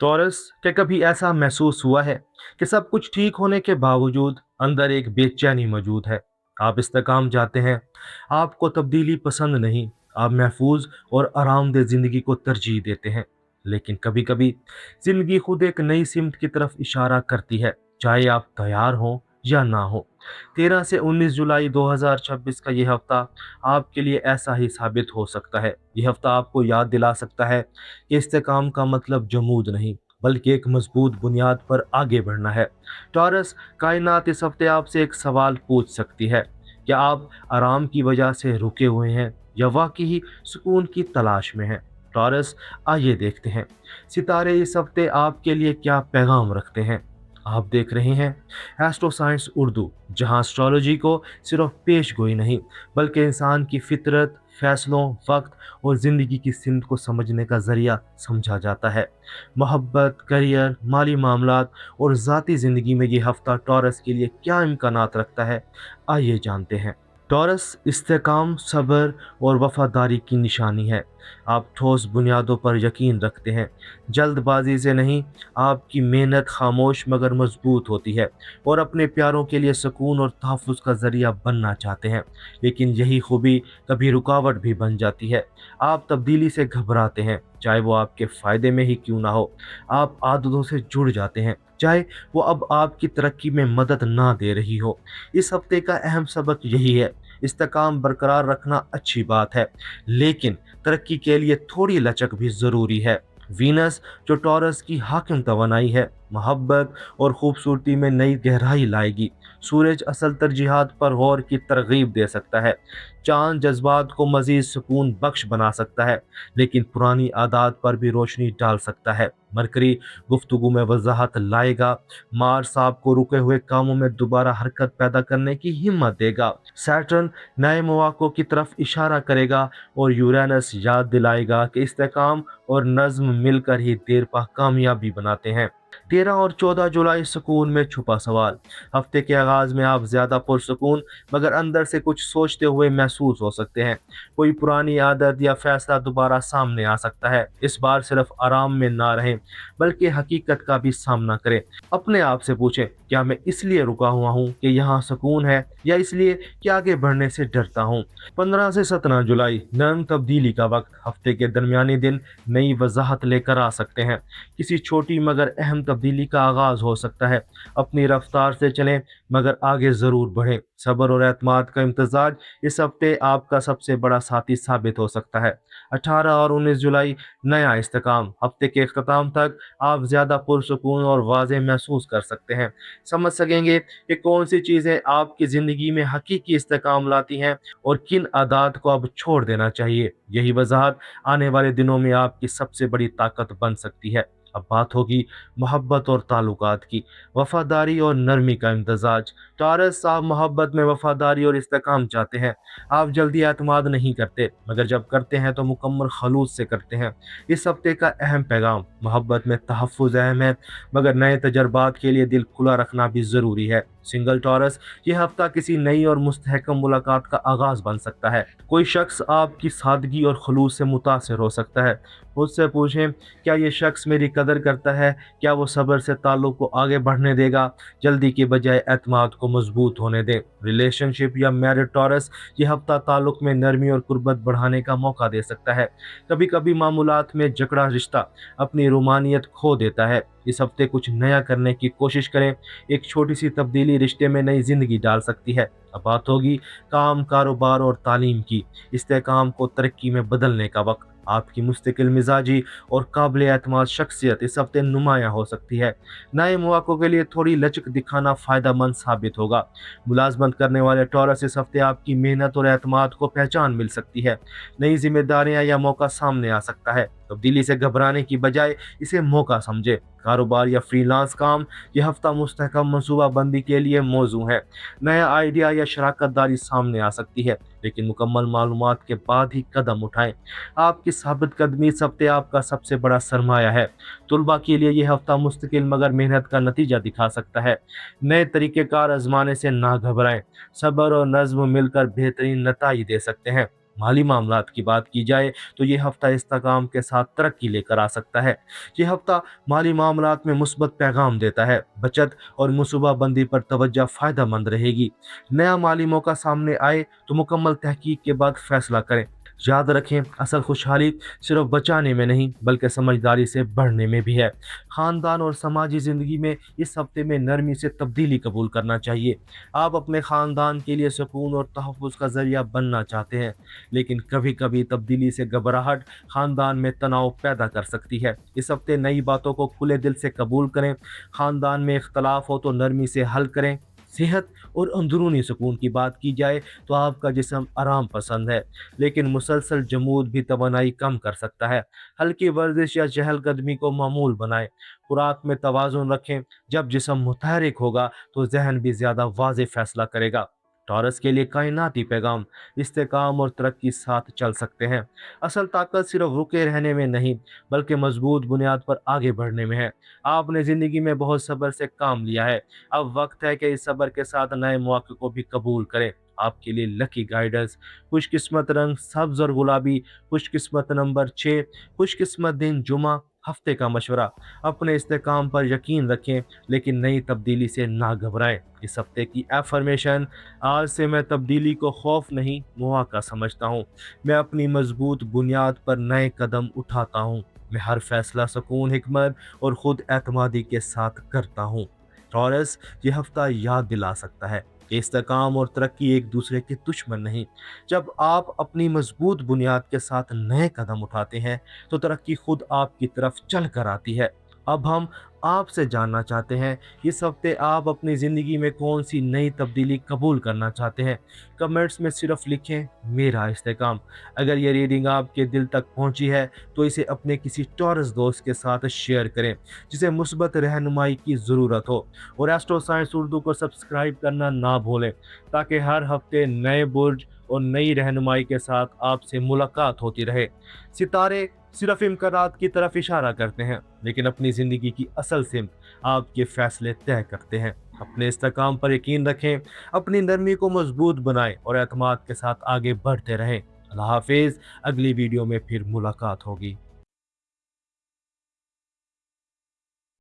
Taurus, क्या कभी ऐसा महसूस हुआ है कि सब कुछ ठीक होने के बावजूद अंदर एक बेचैनी मौजूद है? आप इस्तेकाम चाहते हैं, आपको तब्दीली पसंद नहीं, आप महफूज और आरामदेह ज़िंदगी को तरजीह देते हैं। लेकिन कभी कभी ज़िंदगी खुद एक नई सिमत की तरफ इशारा करती है, चाहे आप तैयार हों या ना हो। 13 से 19 जुलाई 2026 का ये हफ्ता आपके लिए ऐसा ही साबित हो सकता है। ये हफ्ता आपको याद दिला सकता है कि इस्तेकाम का मतलब जमूद नहीं, बल्कि एक मजबूत बुनियाद पर आगे बढ़ना है। टॉरस, कायनात इस हफ्ते आपसे एक सवाल पूछ सकती है। क्या आप आराम की वजह से रुके हुए हैं या वाकई ही सुकून की तलाश में हैं? टॉरस, आइए देखते हैं सितारे इस हफ्ते आपके लिए क्या पैगाम रखते हैं। आप देख रहे हैं एस्ट्रो साइंस उर्दू, जहां एस्ट्रोलॉजी को सिर्फ पेश गोई नहीं, बल्कि इंसान की फितरत, फैसलों, वक्त और ज़िंदगी की सिमत को समझने का ज़रिया समझा जाता है। मोहब्बत, करियर, माली मामलात और ज़ाती ज़िंदगी में ये हफ़्ता टॉरस के लिए क्या इम्कानात रखता है, आइए जानते हैं। टॉरस, इस्तेकाम, सब्र और वफादारी की निशानी है। आप ठोस बुनियादों पर यकीन रखते हैं, जल्दबाजी से नहीं। आपकी मेहनत खामोश मगर मजबूत होती है और अपने प्यारों के लिए सुकून और तहफ़्फ़ुज़ का ज़रिया बनना चाहते हैं। लेकिन यही खूबी कभी रुकावट भी बन जाती है। आप तब्दीली से घबराते हैं, चाहे वो आपके फ़ायदे में ही क्यों ना हो। आप आदतों से जुड़ जाते हैं, चाहे वो अब आपकी तरक्की में मदद ना दे रही हो। इस हफ्ते का अहम सबक यही है, इस्तेकाम बरकरार रखना अच्छी बात है, लेकिन तरक्की के लिए थोड़ी लचक भी ज़रूरी है। वीनस, जो टॉरस की हाकिम तवानाई है, मोहब्बत और खूबसूरती में नई गहराई लाएगी। सूरज असल तरजीहात पर गौर की तरगीब दे सकता है। चांद जज्बात को मजीद सुकून बख्श बना सकता है, लेकिन पुरानी आदत पर भी रोशनी डाल सकता है। मरकरी गुफ्तगू में वजाहत लाएगा। मार्स आपको रुके हुए कामों में दोबारा हरकत पैदा करने की हिम्मत देगा। सैटर्न नए मौक़ों की तरफ इशारा करेगा और यूरेनस याद दिलाएगा कि इस्तेकाम और नज्म मिलकर ही देर पा कामयाबी बनाते हैं। 13 और 14 जुलाई, सुकून में छुपा सवाल। हफ्ते के आगाज में आप ज्यादा पुरसुकून मगर अंदर से कुछ सोचते हुए महसूस हो सकते हैं। कोई पुरानी आदत या फैसला दोबारा सामने आ सकता है। इस बार सिर्फ आराम में ना रहें, बल्कि हकीकत का भी सामना करें। अपने आप से पूछें, क्या मैं इसलिए रुका हुआ हूँ कि यहाँ सुकून है, या इसलिए कि आगे बढ़ने से डरता हूँ। 15 से 17 जुलाई, नरम तब्दीली का वक्त। हफ्ते के दरमियानी दिन नई वजाहत लेकर आ सकते हैं। किसी छोटी मगर अहम तब्दीली का आगाज हो सकता है। अपनी रफ्तार से चलें, मगर आगे ज़रूर बढ़ें। सब्र और एतमाद का इम्तजाज इस हफ्ते आपका सबसे बड़ा साथी साबित हो सकता है। 18 और 19 जुलाई, नया इस्तेकाम। हफ्ते के अख्ताम तक आप ज़्यादा पुरसुकून और वाज़ेह महसूस कर सकते हैं। समझ सकेंगे कि कौन सी चीज़ें आपकी ज़िंदगी में हकीकी इस्तेकाम लाती हैं और किन आदात को अब छोड़ देना चाहिए। यही वजाहत आने वाले दिनों में आपकी सबसे बड़ी ताकत बन सकती है। अब बात होगी मोहब्बत और ताल्लुकात की। वफादारी और नरमी का इम्तजाज। टॉरस, आप मोहब्बत में वफादारी और इस्तेकाम चाहते हैं। आप जल्दी एतमाद नहीं करते, मगर जब करते हैं तो मुकम्मल खलूस से करते हैं। इस हफ्ते का अहम पैगाम, मोहब्बत में तहफ़्फ़ुज़ अहम है, मगर नए तजर्बात के लिए दिल खुला रखना भी ज़रूरी है। सिंगल टॉरस, यह हफ्ता किसी नई और मुस्तहकम मुलाकात का आगाज़ बन सकता है। कोई शख्स आपकी सादगी और खलूस से मुतासिर हो सकता है। मुझसे पूछें, क्या ये शख्स मेरी कदर करता है? क्या वो सब्र से ताल्लुक़ को आगे बढ़ने देगा? जल्दी के बजाय एतमाद को मजबूत होने दें। रिलेशनशिप या मैरिड टॉरस, ये हफ्ता ताल्लुक़ में नरमी और कुर्बत बढ़ाने का मौका दे सकता है। कभी कभी मामूलात में जकड़ा रिश्ता अपनी रूमानियत खो देता है। इस हफ्ते कुछ नया करने की कोशिश करें। एक छोटी सी तब्दीली रिश्ते में नई जिंदगी डाल सकती है। अब बात होगी काम, कारोबार और तालीम की। इस्तेकाम को तरक्की में बदलने का वक्त। आपकी मुस्तकिल मिजाजी और काबिल एतमाद शख्सियत इस हफ्ते नुमायाँ हो सकती है। नए मौक़ों के लिए थोड़ी लचक दिखाना फ़ायदा मंद साबित होगा। मुलाजमत करने वाले टॉरस, इस हफ्ते आपकी मेहनत और एतमाद को पहचान मिल सकती है। नई जिम्मेदारियां या मौका सामने आ सकता है। तब्दीली से घबराने की बजाय इसे मौका समझे। कारोबार या फ्रीलांस काम, यह हफ्ता मुस्तहकम मनसूबा बंदी के लिए मौजू है। नया आइडिया या शराकत दारी सामने आ सकती है, लेकिन मुकम्मल मालूमात के बाद ही कदम उठाएं। आपकी साबित कदमी इस हफ्ते आपका सबसे बड़ा सरमाया है। तुलबा के लिए यह हफ्ता मुस्तकिल मगर मेहनत का नतीजा दिखा सकता है। नए तरीक़ेकार आजमाने से ना घबराएं। सब्र और नज़्म मिलकर बेहतरीन नताइज दे सकते हैं। माली मामलात की बात की जाए तो ये हफ्ता इस्तेकाम के साथ तरक्की लेकर आ सकता है। ये हफ्ता माली मामलात में मुस्बत पैगाम देता है। बचत और मनसूबाबंदी पर तवज्जो फ़ायदेमंद रहेगी। नया माली मौका सामने आए तो मुकम्मल तहकीक के बाद फैसला करें। याद रखें, असल खुशहाली सिर्फ बचाने में नहीं बल्कि समझदारी से बढ़ने में भी है। ख़ानदान और समाजी ज़िंदगी में इस हफ्ते में नरमी से तब्दीली कबूल करना चाहिए। आप अपने ख़ानदान के लिए सुकून और तहफ़्फ़ुज़ का ज़रिया बनना चाहते हैं, लेकिन कभी कभी तब्दीली से घबराहट ख़ानदान में तनाव पैदा कर सकती है। इस हफ्ते नई बातों को खुले दिल से कबूल करें। ख़ानदान में इख्तलाफ हो तो नरमी से हल करें। सेहत और अंदरूनी सुकून की बात की जाए तो आपका जिस्म आराम पसंद है, लेकिन मुसलसल जमूद भी तवानाई कम कर सकता है। हल्की वर्जिश या चहलकदमी को मामूल बनाएं। खुराक में तवाज़ुन रखें। जब जिस्म मुतहरिक होगा तो जहन भी ज़्यादा वाज़ेह फैसला करेगा। टॉरस के लिए कायनाती पैगाम, इस्तेकाम और तरक्की साथ चल सकते हैं। असल ताकत सिर्फ रुके रहने में नहीं बल्कि मजबूत बुनियाद पर आगे बढ़ने में है। आपने ज़िंदगी में बहुत सब्र से काम लिया है, अब वक्त है कि इस सब्र के साथ नए मौके को भी कबूल करें। आपके लिए लकी गाइडेंस, खुशकिस्मत रंग सब्ज और गुलाबी, खुशकिस्मत नंबर 6, खुशकिस्मत दिन जुमा। हफ्ते का मशवरा, अपने इस्तेकाम पर यकीन रखें लेकिन नई तब्दीली से ना घबराएं। इस हफ्ते की एफर्मेशन, आज से मैं तब्दीली को खौफ नहीं मौका समझता हूँ। मैं अपनी मजबूत बुनियाद पर नए कदम उठाता हूँ। मैं हर फैसला सुकून, हिकमत और खुद एतमादी के साथ करता हूँ। टॉरस, ये हफ्ता याद दिला सकता है कि इस्तेकाम और तरक्की एक दूसरे के दुश्मन नहीं। जब आप अपनी मजबूत बुनियाद के साथ नए कदम उठाते हैं तो तरक्की खुद आपकी तरफ चल कर आती है। अब हम आपसे जानना चाहते हैं, इस हफ्ते आप अपनी ज़िंदगी में कौन सी नई तब्दीली कबूल करना चाहते हैं? कमेंट्स में सिर्फ लिखें मेरा इस्तेकाम। अगर ये रीडिंग आपके दिल तक पहुंची है तो इसे अपने किसी टॉरस दोस्त के साथ शेयर करें जिसे मुस्बत रहनुमाई की ज़रूरत हो। और एस्ट्रो साइंस उर्दू को सब्सक्राइब करना ना भूलें ताकि हर हफ्ते नए बुर्ज और नई रहनुमाई के साथ आपसे मुलाकात होती रहे। सितारे सिर्फ इम्कानात की तरफ इशारा करते हैं, लेकिन अपनी ज़िंदगी की असल सिमत आपके फैसले तय करते हैं। अपने इस्तेकाम पर यकीन रखें, अपनी नरमी को मजबूत बनाएं और एतमाद के साथ आगे बढ़ते रहें। अल्लाह हाफिज़। अगली वीडियो में फिर मुलाकात होगी।